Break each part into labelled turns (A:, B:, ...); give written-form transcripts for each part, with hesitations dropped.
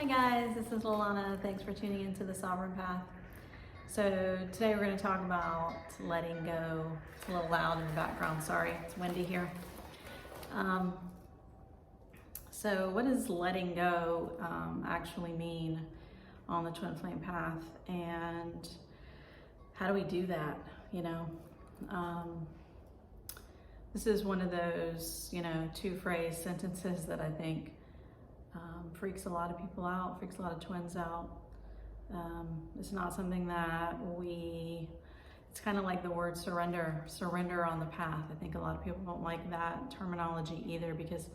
A: guys, this is Lalana. Thanks for tuning into the Sovereign Path. So today we're going to talk about letting go. It's a little loud in the background, sorry, it's windy here. So what does letting go actually mean on the Twin Flame Path, and how do we do that, you know? This is one of those, two-phrase sentences that I think freaks a lot of people out, freaks a lot of twins out. It's not something that it's kind of like the word surrender on the path. I think a lot of people don't like that terminology either, because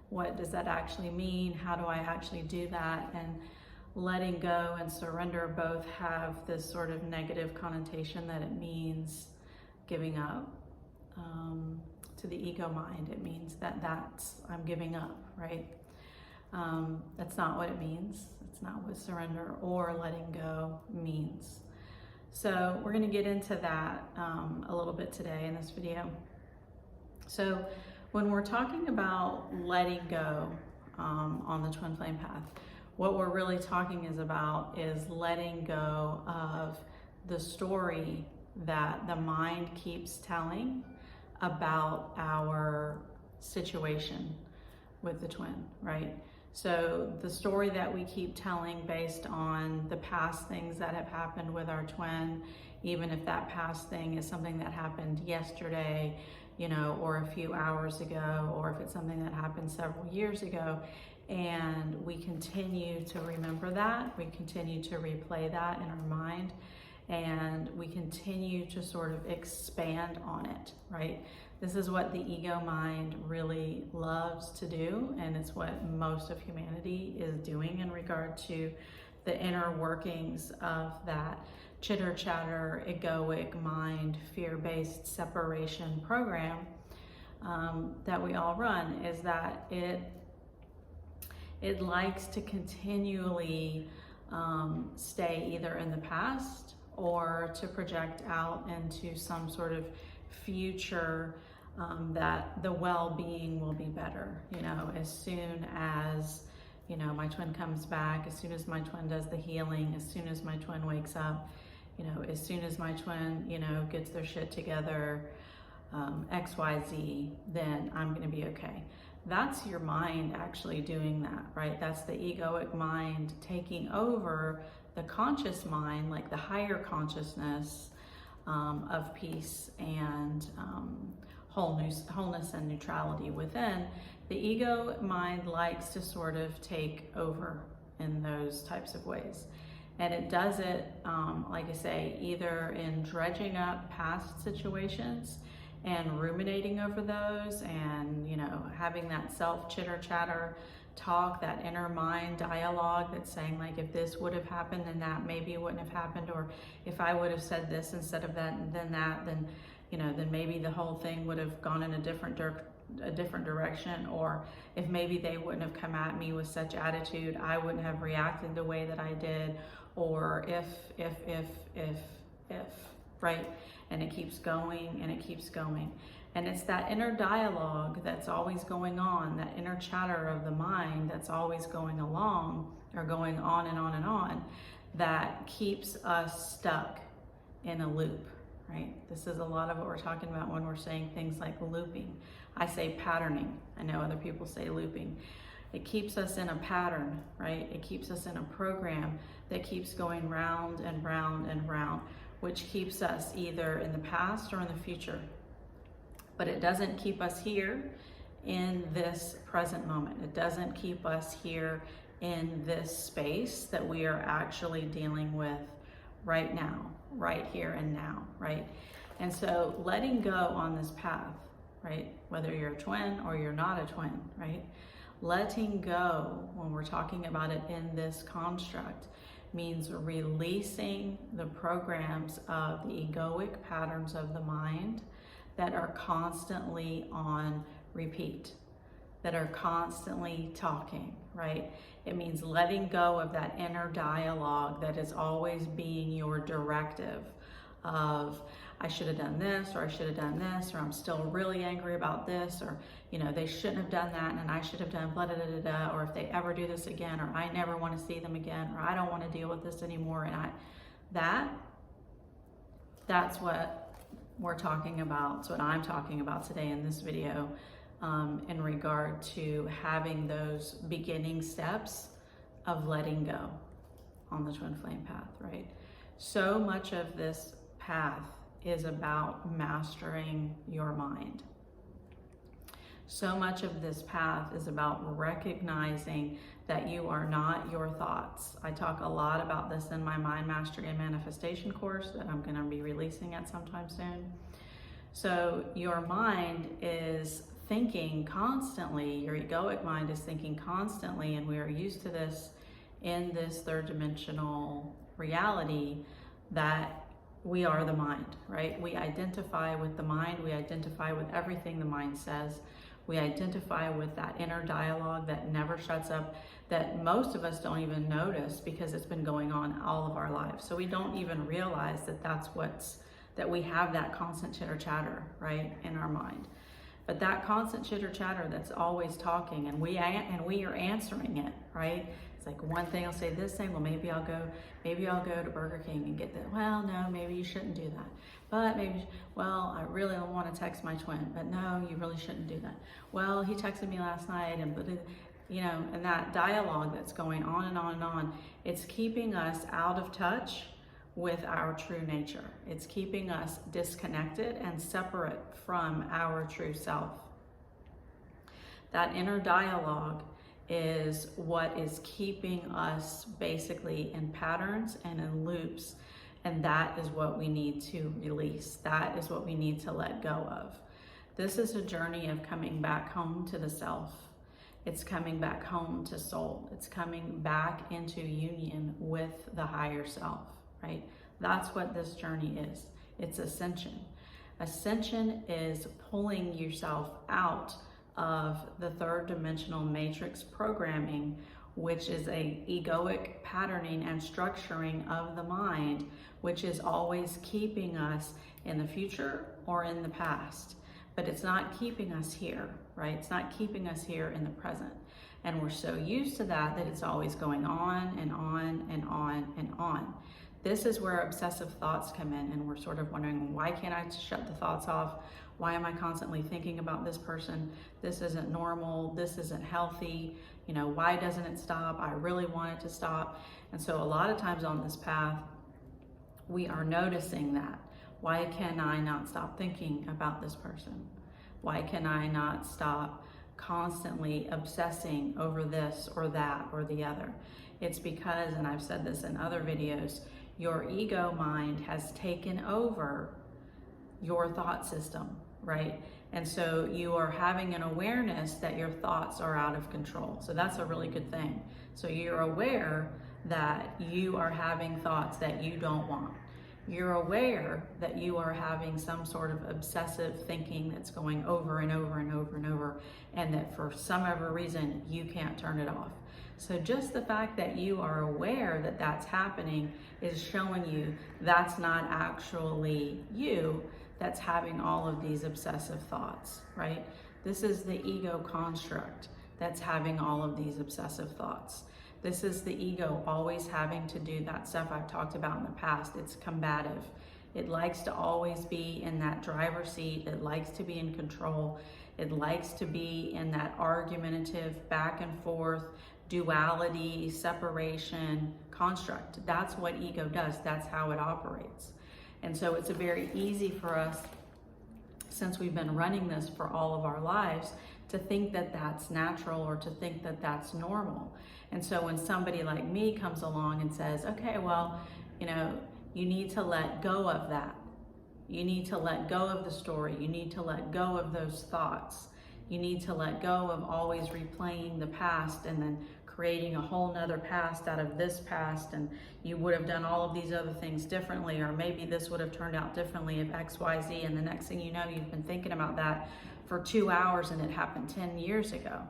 A: what does that actually mean? How do I actually do that? And letting go and surrender both have this sort of negative connotation that it means giving up. To the ego mind, it means that's I'm giving up, right? That's not what it means. It's not what surrender or letting go means. So we're going to get into that a little bit today in this video. So when we're talking about letting go on the Twin Flame Path, what we're really talking about is letting go of the story that the mind keeps telling about our situation with the twin, right? So the story that we keep telling based on the past things that have happened with our twin, even if that past thing is something that happened yesterday, or a few hours ago, or if it's something that happened several years ago, and we continue to remember that, we continue to replay that in our mind, and we continue to sort of expand on it, right? This is what the ego mind really loves to do, and it's what most of humanity is doing in regard to the inner workings of that chitter-chatter, egoic mind, fear-based separation program that we all run, is that it likes to continually stay either in the past or to project out into some sort of future that the well-being will be better, as soon as, my twin comes back, as soon as my twin does the healing, as soon as my twin wakes up, as soon as my twin, gets their shit together, XYZ, then I'm going to be okay. That's your mind actually doing that, right? That's the egoic mind taking over the conscious mind, like the higher consciousness of peace and wholeness and neutrality within. The ego mind likes to sort of take over in those types of ways. And it does it, like I say, either in dredging up past situations and ruminating over those and, having that self chitter-chatter talk, that inner mind dialogue that's saying, like, if this would have happened, then that maybe wouldn't have happened, or if I would have said this instead of that, and then that, then maybe the whole thing would have gone in a different direction, or if maybe they wouldn't have come at me with such attitude, I wouldn't have reacted the way that I did, or if, right? And it keeps going and it keeps going. And it's that inner dialogue that's always going on, that inner chatter of the mind that's always going along, or going on and on and on, that keeps us stuck in a loop, right? This is a lot of what we're talking about when we're saying things like looping. I say patterning. I know other people say looping. It keeps us in a pattern, right? It keeps us in a program that keeps going round and round and round, which keeps us either in the past or in the future. But it doesn't keep us here in this present moment. It doesn't keep us here in this space that we are actually dealing with right now, right here and now, right? And so letting go on this path, right? Whether you're a twin or you're not a twin, right? Letting go, when we're talking about it in this construct, means releasing the programs of the egoic patterns of the mind that are constantly on repeat, that are constantly talking, right? It means letting go of that inner dialogue that is always being your directive of I should have done this, or I should have done this, or I'm still really angry about this, or, you know, they shouldn't have done that and I should have done blah, da, da, da, da, or if they ever do this again, or I never want to see them again, or I don't want to deal with this anymore. And that's what we're talking about. It's what I'm talking about today in this video, in regard to having those beginning steps of letting go on the twin flame path, right? So much of this path is about mastering your mind. So much of this path is about recognizing that you are not your thoughts. I talk a lot about this in my Mind Mastery and Manifestation course that I'm going to be releasing at sometime soon. So your mind is thinking constantly, your egoic mind is thinking constantly, and we are used to this in this third dimensional reality, that we are the mind, right? We identify with the mind, we identify with everything the mind says, we identify with that inner dialogue that never shuts up, that most of us don't even notice because it's been going on all of our lives. So we don't even realize that that we have that constant chitter chatter, right, in our mind. But that constant chitter chatter that's always talking, and we are answering it, right? It's like one thing I'll say this thing, well, maybe I'll go to Burger King and get that. Well, no, maybe you shouldn't do that. But maybe, well, I really don't want to text my twin, but no, you really shouldn't do that. Well, he texted me last night, and you know, and that dialogue that's going on and on and on, it's keeping us out of touch with our true nature. It's keeping us disconnected and separate from our true self. That inner dialogue is what is keeping us basically in patterns and in loops, and that is what we need to release. That is what we need to let go of. This is a journey of coming back home to the self. It's coming back home to soul. It's coming back into union with the higher self, right? That's what this journey is. It's ascension. Ascension is pulling yourself out of the third dimensional matrix programming, which is a egoic patterning and structuring of the mind, which is always keeping us in the future or in the past. But it's not keeping us here, right? It's not keeping us here in the present. And we're so used to that it's always going on and on and on and on. This is where obsessive thoughts come in, and we're sort of wondering, why can't I shut the thoughts off? Why am I constantly thinking about this person? This isn't normal. This isn't healthy. You know, why doesn't it stop? I really want it to stop. And so a lot of times on this path, we are noticing that. Why can I not stop thinking about this person? Why can I not stop constantly obsessing over this or that or the other? It's because, and I've said this in other videos, your ego mind has taken over your thought system, right? And so you are having an awareness that your thoughts are out of control. So that's a really good thing. So you're aware that you are having thoughts that you don't want. You're aware that you are having some sort of obsessive thinking that's going over and over and over and over, and that for some other reason you can't turn it off. So just the fact that you are aware that that's happening is showing you that's not actually you that's having all of these obsessive thoughts, right? This is the ego construct that's having all of these obsessive thoughts. This is the ego always having to do that stuff I've talked about in the past. It's combative. It likes to always be in that driver's seat. It likes to be in control. It likes to be in that argumentative back and forth, duality, separation construct. That's what ego does. That's how it operates. And so it's very easy for us, since we've been running this for all of our lives, to think that that's natural or to think that that's normal. And so when somebody like me comes along and says, okay, well, you know, you need to let go of that. You need to let go of the story. You need to let go of those thoughts. You need to let go of always replaying the past and then creating a whole nother past out of this past, and you would have done all of these other things differently, or maybe this would have turned out differently if X, Y, Z, and the next thing you know, you've been thinking about that for 2 hours and it happened 10 years ago,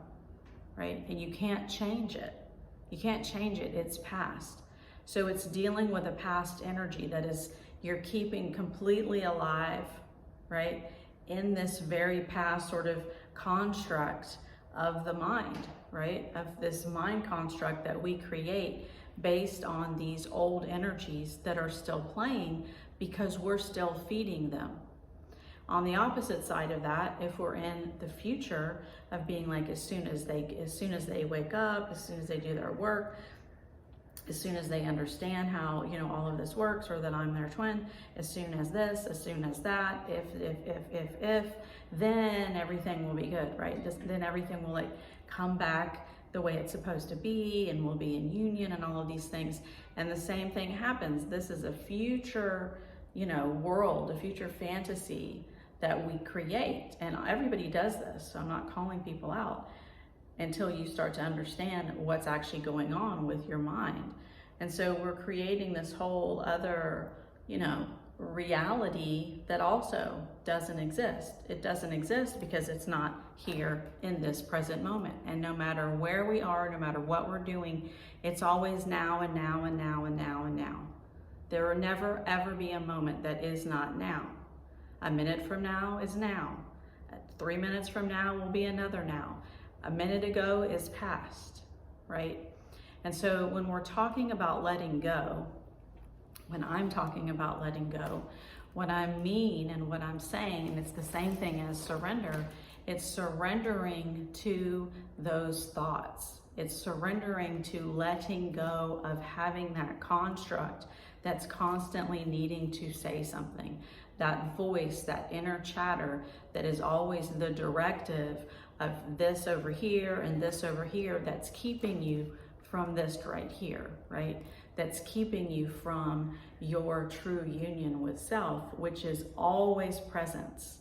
A: right? And you can't change it. You can't change it, it's past. So it's dealing with a past energy that is you're keeping completely alive, right? In this very past sort of construct of the mind, right? Of this mind construct that we create based on these old energies that are still playing because we're still feeding them. On the opposite side of that, if we're in the future of being like, as soon as they wake up, as soon as they do their work, as soon as they understand how, you know, all of this works, or that I'm their twin, as soon as this, as soon as that, if, then everything will be good, right? Then everything will like come back the way it's supposed to be, and we'll be in union and all of these things. And the same thing happens. This is a future, you know, world, a future fantasy that we create. And everybody does this, so I'm not calling people out, until you start to understand what's actually going on with your mind. And so we're creating this whole other, you know, reality that also doesn't exist. It doesn't exist because it's not here in this present moment. And no matter where we are, no matter what we're doing, it's always now and now and now and now and now. There will never ever be a moment that is not now. A minute from now is now. 3 minutes from now will be another now. A minute ago is past, right? And so when we're talking about letting go, when I'm talking about letting go, what I mean and what I'm saying, and it's the same thing as surrender, it's surrendering to those thoughts. It's surrendering to letting go of having that construct that's constantly needing to say something. That voice, that inner chatter that is always the directive of this over here and this over here, that's keeping you from this right here, right? That's keeping you from your true union with self, which is always presence,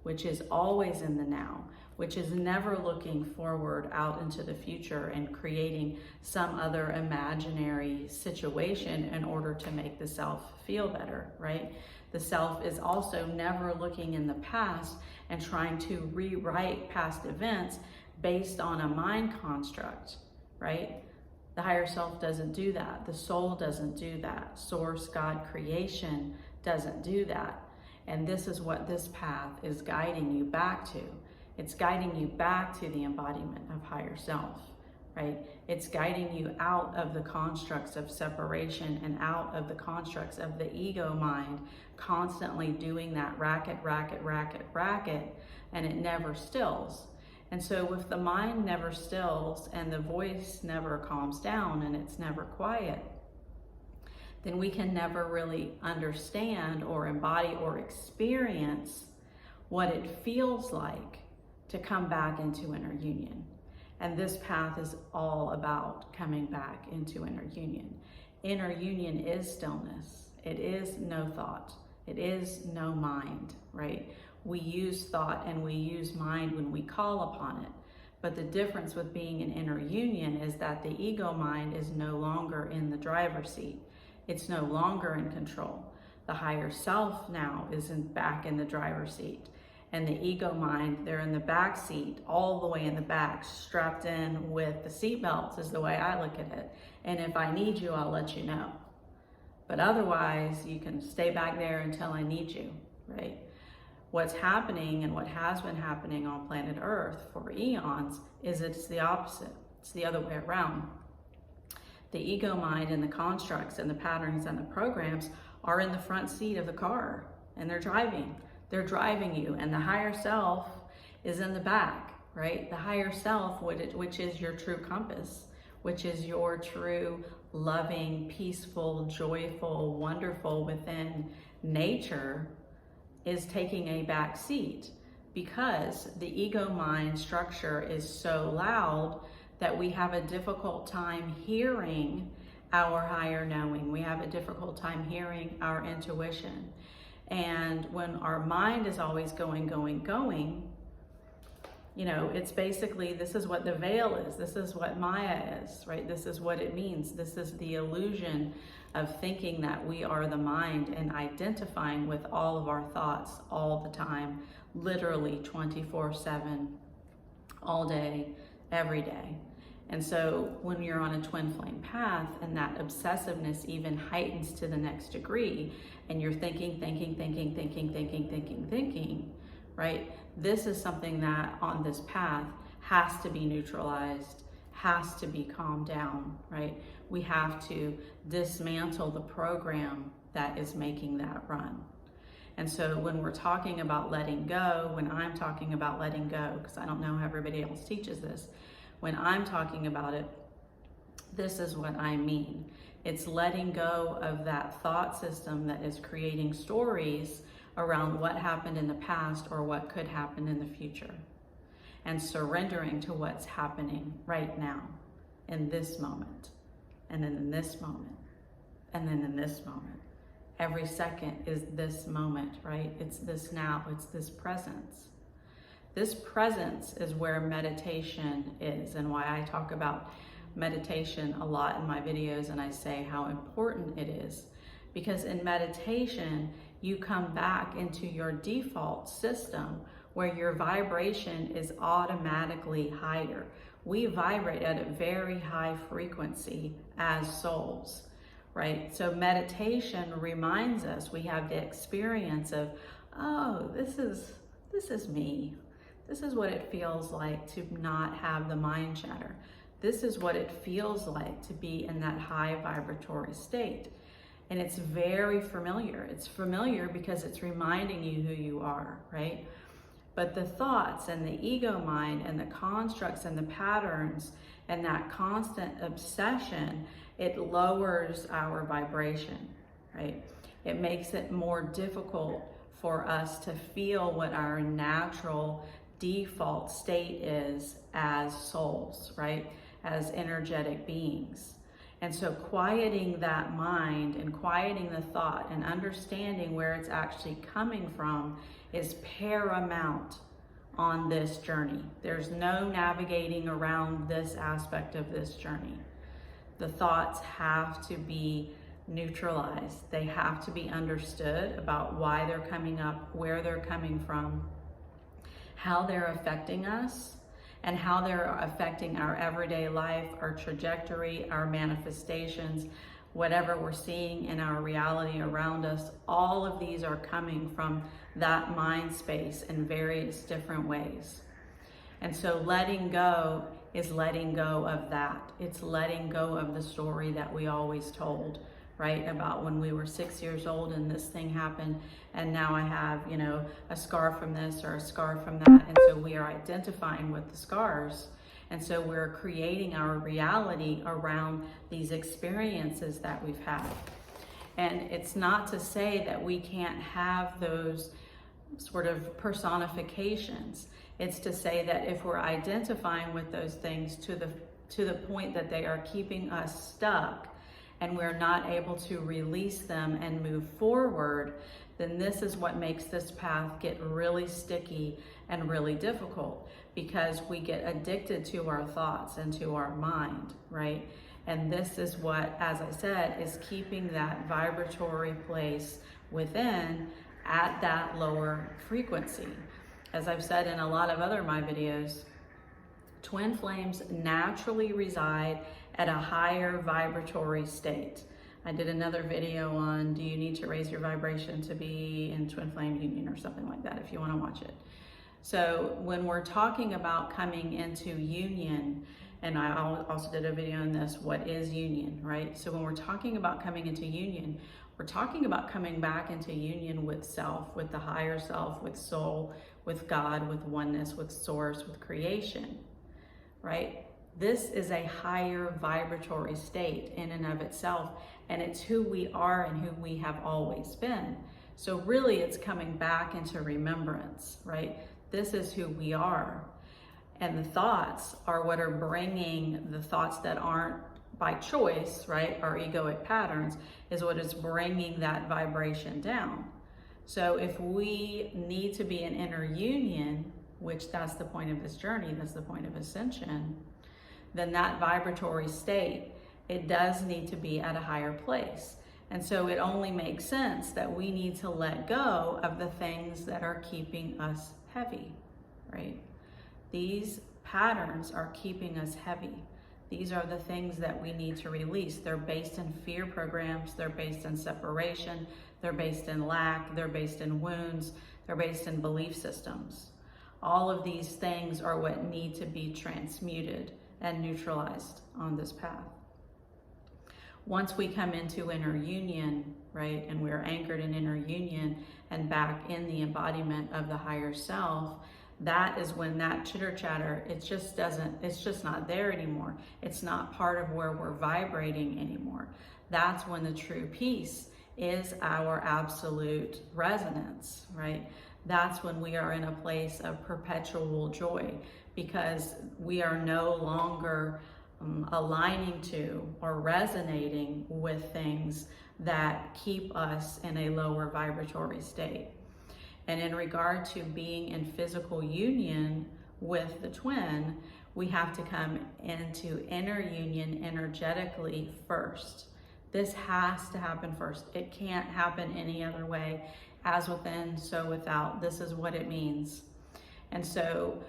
A: which is always in the now, which is never looking forward out into the future and creating some other imaginary situation in order to make the self feel better, right? The self is also never looking in the past and trying to rewrite past events based on a mind construct, right? The higher self doesn't do that. The soul doesn't do that. Source, God, creation doesn't do that. And this is what this path is guiding you back to. It's guiding you back to the embodiment of higher self, right? It's guiding you out of the constructs of separation and out of the constructs of the ego mind, constantly doing that racket, and it never stills. And so if the mind never stills and the voice never calms down and it's never quiet, then we can never really understand or embody or experience what it feels like to come back into inner union. And this path is all about coming back into inner union. Inner union is stillness. It is no thought. It is no mind, right? We use thought and we use mind when we call upon it. But the difference with being in inner union is that the ego mind is no longer in the driver's seat. It's no longer in control. The higher self now is back in the driver's seat. And the ego mind, they're in the back seat, all the way in the back, strapped in with the seatbelts is the way I look at it. And if I need you, I'll let you know. But otherwise, you can stay back there until I need you, right? What's happening and what has been happening on planet Earth for eons is it's the opposite. It's the other way around. The ego mind and the constructs and the patterns and the programs are in the front seat of the car and they're driving. They're driving you, and the higher self is in the back, right? The higher self, which is your true compass, which is your true loving, peaceful, joyful, wonderful within nature, is taking a back seat because the ego mind structure is so loud that we have a difficult time hearing our higher knowing. We have a difficult time hearing our intuition. And when our mind is always going, you know, it's basically, this is what the veil is. This is what Maya is, right? This is what it means. This is the illusion of thinking that we are the mind and identifying with all of our thoughts all the time, literally 24/7, all day, every day. And so when you're on a twin flame path and that obsessiveness even heightens to the next degree, and you're thinking, right? This is something that on this path has to be neutralized, has to be calmed down, right? We have to dismantle the program that is making that run. And so when we're talking about letting go, when I'm talking about letting go, because I don't know how everybody else teaches this, when I'm talking about it, this is what I mean. It's letting go of that thought system that is creating stories around what happened in the past or what could happen in the future, and surrendering to what's happening right now, in this moment, and then in this moment, and then in this moment. Every second is this moment, right? It's this now, it's this presence. This presence is where meditation is, and why I talk about meditation a lot in my videos, and I say how important it is. Because in meditation, you come back into your default system where your vibration is automatically higher. We vibrate at a very high frequency as souls, right? So meditation reminds us, we have the experience of, oh, this is me. This is what it feels like to not have the mind chatter. This is what it feels like to be in that high vibratory state. And it's very familiar. It's familiar because it's reminding you who you are, right? But the thoughts and the ego mind and the constructs and the patterns and that constant obsession, it lowers our vibration, right? It makes it more difficult for us to feel what our natural default state is as souls, right? As energetic beings. And so quieting that mind and quieting the thought and understanding where it's actually coming from is paramount on this journey. There's no navigating around this aspect of this journey. The thoughts have to be neutralized. They have to be understood about why they're coming up, where they're coming from, how they're affecting us, and how they're affecting our everyday life, our trajectory, our manifestations, whatever we're seeing in our reality around us. All of these are coming from that mind space in various different ways. And so letting go is letting go of that. It's letting go of the story that we always told, right? About when we were 6 years old and this thing happened, and now I have, you know, a scar from this or a scar from that. And so we are identifying with the scars. And so we're creating our reality around these experiences that we've had. And it's not to say that we can't have those sort of personifications. It's to say that if we're identifying with those things to the point that they are keeping us stuck, and we're not able to release them and move forward, then this is what makes this path get really sticky and really difficult, because we get addicted to our thoughts and to our mind, right? And this is what, as I said, is keeping that vibratory place within at that lower frequency. As I've said in a lot of other my videos, twin flames naturally reside at a higher vibratory state. I did another video on, do you need to raise your vibration to be in twin flame union or something like that, if you want to watch it. So when we're talking about coming into union, and I also did a video on this, what is union, right? So when we're talking about coming into union, we're talking about coming back into union with self, with the higher self, with soul, with God, with oneness, with source, with creation, right? This is a higher vibratory state in and of itself, and it's who we are and who we have always been. So really it's coming back into remembrance, right? This is who we are. And the thoughts are what are bringing the thoughts that aren't by choice, right? Our egoic patterns is what is bringing that vibration down. So if we need to be in inner union, which that's the point of this journey, that's the point of ascension, then that vibratory state, it does need to be at a higher place. And so it only makes sense that we need to let go of the things that are keeping us heavy, right? These patterns are keeping us heavy. These are the things that we need to release. They're based in fear programs, they're based in separation, they're based in lack, they're based in wounds, they're based in belief systems. All of these things are what need to be transmuted and neutralized on this path. Once we come into inner union, right, and we're anchored in inner union and back in the embodiment of the higher self, that is when that chitter chatter, it's just not there anymore. It's not part of where we're vibrating anymore. That's when the true peace is our absolute resonance, right? That's when we are in a place of perpetual joy, because we are no longer aligning to or resonating with things that keep us in a lower vibratory state. And in regard to being in physical union with the twin, we have to come into inner union energetically first. This has to happen first. It can't happen any other way. As within, so without. This is what it means. And so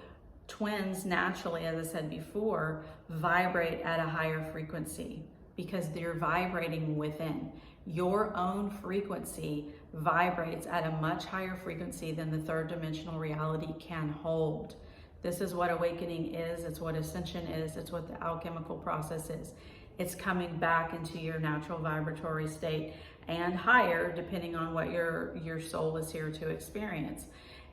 A: twins naturally, as I said before, vibrate at a higher frequency because they're vibrating within. Your own frequency vibrates at a much higher frequency than the third dimensional reality can hold. This is what awakening is. It's what ascension is. It's what the alchemical process is. It's coming back into your natural vibratory state and higher, depending on what your soul is here to experience.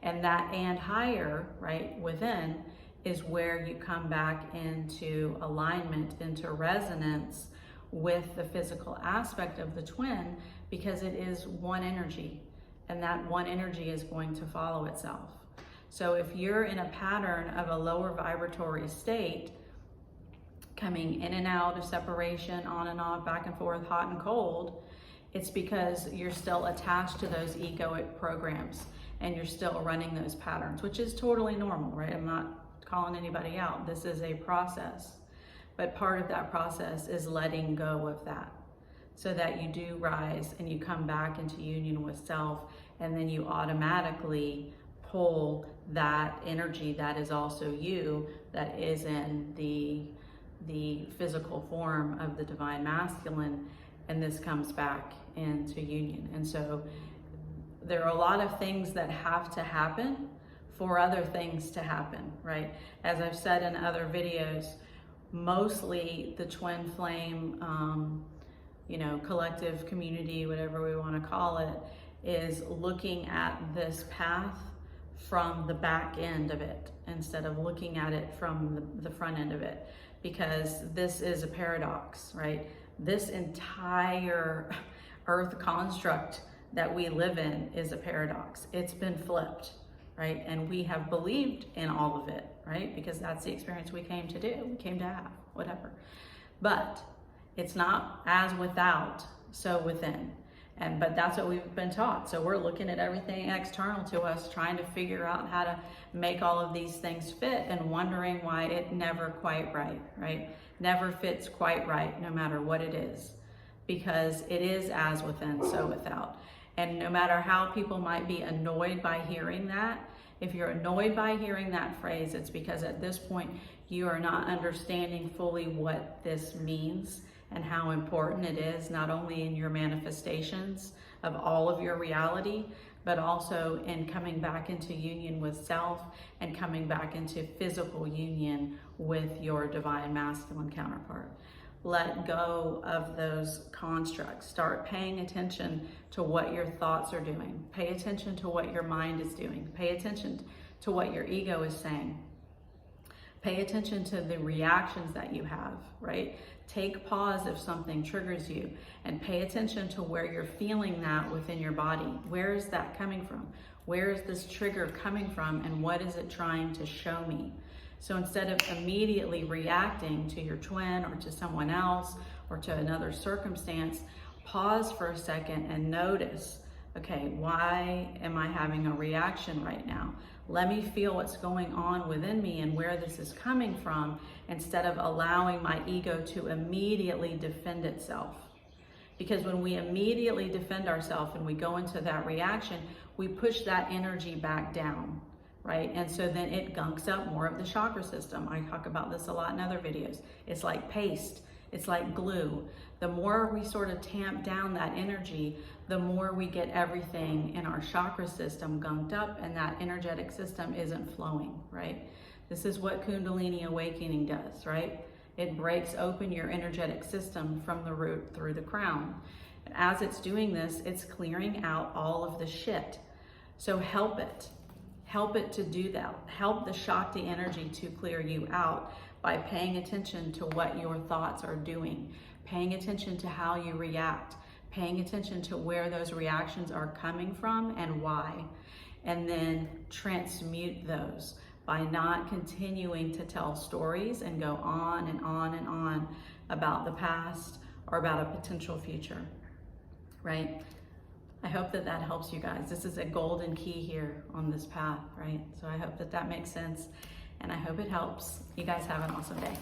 A: And that and higher, right, within is where you come back into alignment, into resonance with the physical aspect of the twin, because it is one energy, and that one energy is going to follow itself. So if you're in a pattern of a lower vibratory state, coming in and out of separation, on and off, back and forth, hot and cold, it's because you're still attached to those egoic programs and you're still running those patterns, which is totally normal, right? I'm not calling anybody out. This is a process. But part of that process is letting go of that so that you do rise and you come back into union with self, and then you automatically pull that energy that is also you, that is in the physical form of the divine masculine, and this comes back into union. And so there are a lot of things that have to happen for other things to happen, right? As I've said in other videos, mostly the twin flame, collective community, whatever we want to call it, is looking at this path from the back end of it instead of looking at it from the front end of it, because this is a paradox, right? This entire earth construct that we live in is a paradox. It's been flipped, right? And we have believed in all of it, right? Because that's the experience we came to do, we came to have, whatever. But it's not as without, so within. But that's what we've been taught. So we're looking at everything external to us, trying to figure out how to make all of these things fit, and wondering why it never quite right? Never fits quite right, no matter what it is. Because it is as within, so without. And no matter how people might be annoyed by hearing that, if you're annoyed by hearing that phrase, it's because at this point you are not understanding fully what this means and how important it is, not only in your manifestations of all of your reality, but also in coming back into union with self and coming back into physical union with your divine masculine counterpart. Let go of those constructs. Start paying attention to what your thoughts are doing. Pay attention to what your mind is doing. Pay attention to what your ego is saying. Pay attention to the reactions that you have, right? Take pause if something triggers you, and pay attention to where you're feeling that within your body. Where is that coming from? Where is this trigger coming from, and what is it trying to show me? So instead of immediately reacting to your twin or to someone else or to another circumstance, pause for a second and notice, okay, why am I having a reaction right now? Let me feel what's going on within me and where this is coming from, instead of allowing my ego to immediately defend itself. Because when we immediately defend ourselves and we go into that reaction, we push that energy back down, right? And so then it gunks up more of the chakra system. I talk about this a lot in other videos. It's like paste, it's like glue. The more we sort of tamp down that energy, the more we get everything in our chakra system gunked up, and that energetic system isn't flowing, right? This is what Kundalini awakening does, right? It breaks open your energetic system from the root through the crown. And as it's doing this, it's clearing out all of the shit. So help it. Help it to do that. Help the Shakti energy to clear you out by paying attention to what your thoughts are doing, paying attention to how you react, paying attention to where those reactions are coming from and why, and then transmute those by not continuing to tell stories and go on and on and on about the past or about a potential future, right? I hope that that helps you guys. This is a golden key here on this path, right? So I hope that that makes sense, and I hope it helps. You guys have an awesome day.